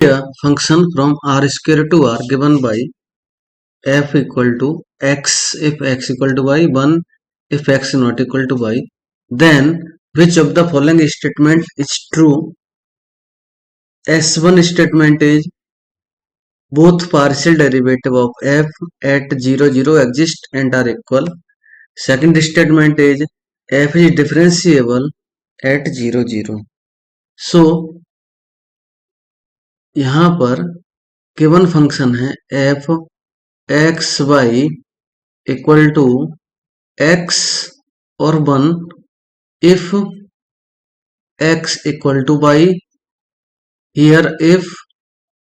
A function from r square to r given by f equal to x if x equal to y, 1 if x not equal to y, then which of the following statement is true? S1 statement is both partial derivative of f at 0 0 exist and are equal. Second statement is f is differentiable at 0 0. So यहाँ पर given function है f x y equal to x और 1 if x equal to y, here if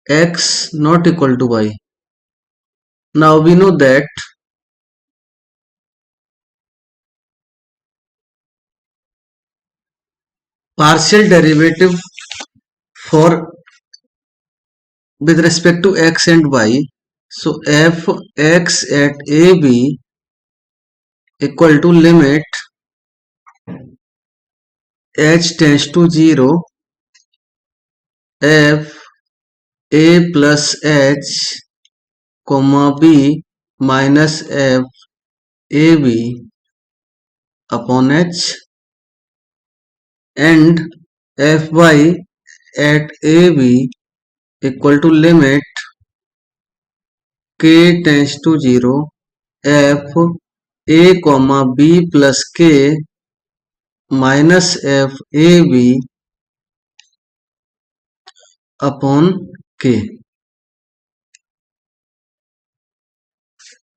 x not equal to y. Now we know that partial derivative for with respect to x and y, so f x at a b equal to limit h tends to 0 f a plus h comma b minus f a b upon h and fy at a b equal to limit k tends to 0 f a comma b plus k minus f a b upon k.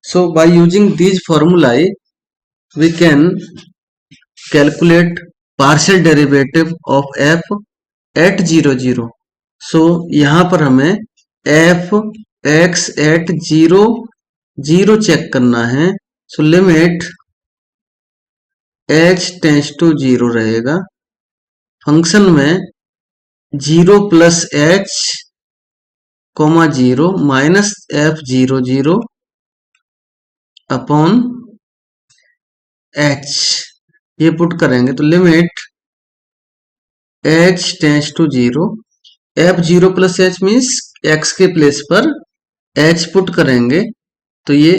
So by using these formulae we can calculate partial derivative of f at 0 0. So यहाँ पर हमें f x at 0 0 check करना है. So limit h tends to 0 रहेगा. Function में 0 plus h comma 0 minus f 0 0 upon h ये put करेंगे तो limit h tends to 0 f 0 plus h means x के प्लेस पर h पुट करेंगे तो ये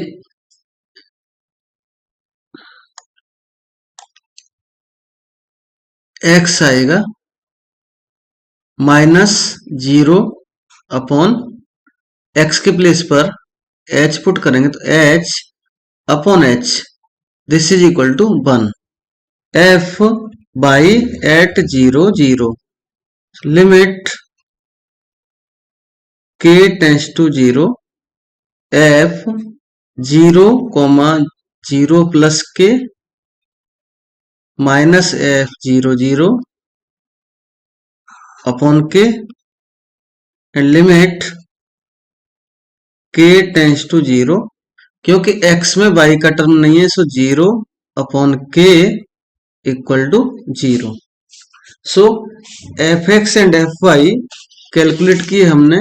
x आएगा माइनस 0 अपॉन x के प्लेस पर h पुट करेंगे तो h upon h this is equal to 1 f by at 0 0 limit k tends to 0 f 0 coma 0 plus k minus f 0 0 upon k and limit k tends to 0 क्योंकि x में y का term नहीं है so 0 upon k equal to 0. So f x and f y calculate किए हमने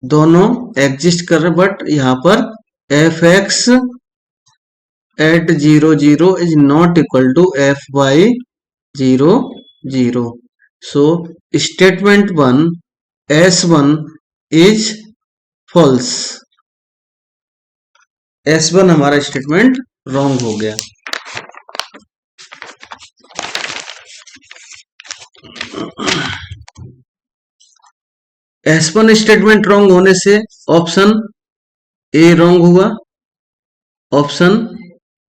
दोनों exist कर रहे बट यहाँ पर F x at 0 0 is not equal to f y 0 0. So statement 1 S1 is false. S1 हमारा स्टेटमेंट रॉन्ग हो गया. S1 स्टेटमेंट रॉन्ग होने से ऑप्शन ए रॉन्ग हुआ, ऑप्शन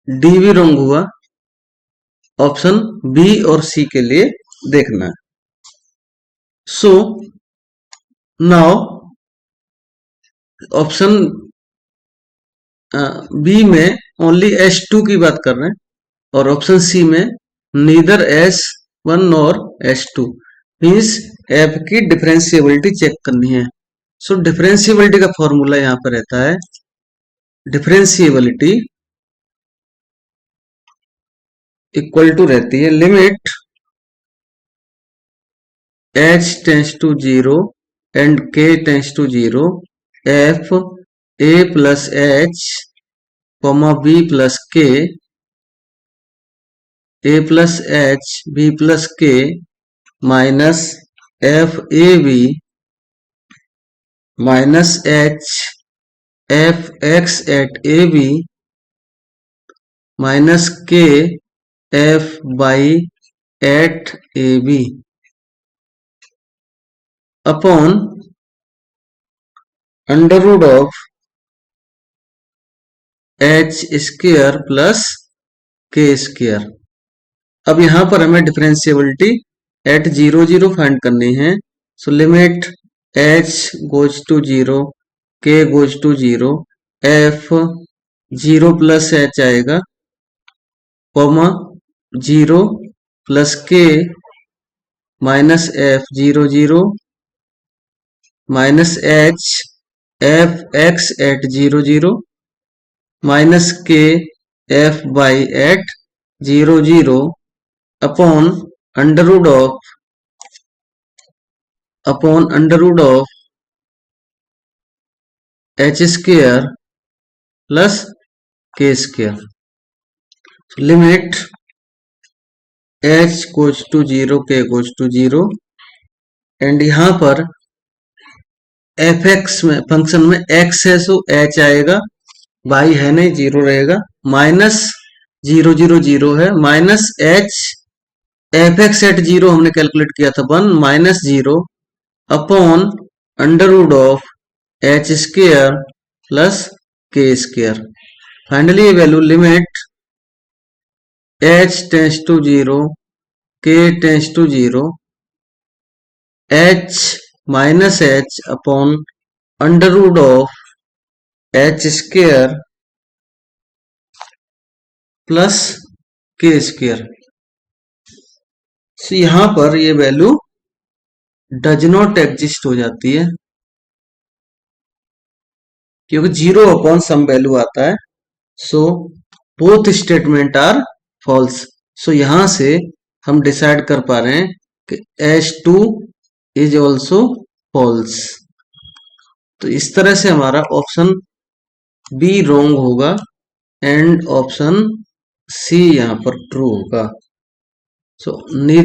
डी भी रॉन्ग हुआ, ऑप्शन बी और सी के लिए देखना है. सो नाउ ऑप्शन बी में ओनली S2 की बात कर रहे हैं और ऑप्शन सी में नीदर S1 और S2 मीन्स एफ की डिफरेंशिएबिलिटी चेक करनी है. सो डिफरेंशिएबिलिटी का फॉर्मूला यहां पर रहता है डिफरेंशिएबिलिटी इक्वल टू रहती है limit h tends to 0 and k tends to 0 f a plus h comma b plus k a plus h b plus k minus f a b minus H F x at A B minus K F by at A B upon under root of H square plus K square. अब यहां पर हमें differentiability eight 0 0 find करनी है। So limit H goes to 0 K goes to 0 F 0 plus H आएगा comma 0 plus K minus F 0 0 minus H F x at 0 0 minus K F by at 0 0 upon under root of H square plus K square. Limit H goes to 0 K goes to 0 and यहां पर F X में function में X है so H आएगा, Y है नहीं 0 रहेगा, minus 0 0 0 है minus H F x at 0 हमने कैलकुलेट किया था 1 minus 0 upon under root of H square plus K square. Finally value limit H tends to 0 K tends to 0 H minus H upon under root of H square plus K square. यहां पर ये value does not exist हो जाती है क्योंकि 0 upon सम value आता है। So both statement are false. So यहां से हम डिसाइड कर पा रहे हैं कि H2 इज ऑल्सो फॉल्स। तो इस तरह से हमारा ऑप्शन बी रॉन्ग होगा एंड ऑप्शन सी यहां पर ट्रू होगा। सो नीदर